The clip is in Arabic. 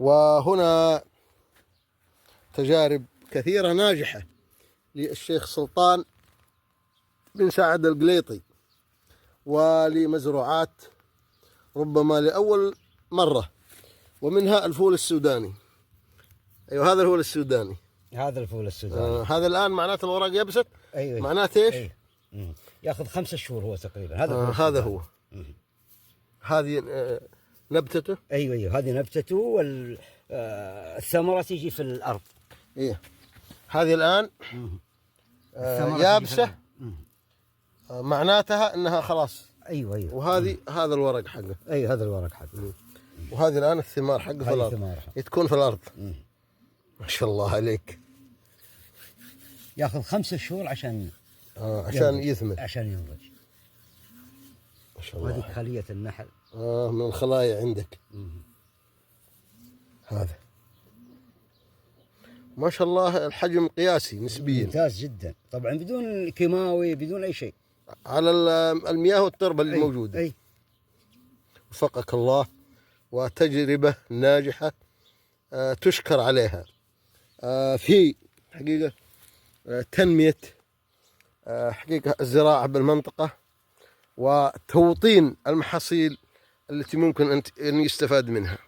وهنا تجارب كثيرة ناجحة للشيخ سلطان بن سعد القليطي، ولمزروعات ربما لأول مرة، ومنها الفول السوداني. أيوة هذا الفول السوداني، هذا الفول السوداني. هذا الآن معناته الورق يبست. أيوة. معناته إيش؟ أيوة. ياخذ 5 شهور هو تقريبا. هذا هو. هذه نبتته. أيوة هذه نبتته، والثمرة تيجي في الأرض. إيه هذه الآن يابسة، معناتها أنها خلاص. أيوة. وهذه هذا الورق حقه. أيوة هذا الورق حقه. وهذه الآن الثمار حقه في الأرض، تكون في الأرض. ما شاء الله عليك. ياخذ 5 شهور عشان يثمر، عشان ينضج. ما شاء الله. وهذه خلية النحل. من الخلايا عندك. هذا ما شاء الله الحجم قياسي نسبيا ممتاز جدا، طبعا بدون كيماوي بدون أي شيء، على المياه والتربة اللي موجودة. أي. وفقك الله، وتجربة ناجحة تشكر عليها في حقيقة تنمية حقيقة الزراعة بالمنطقة، وتوطين المحاصيل التي ممكن أن يستفاد منها.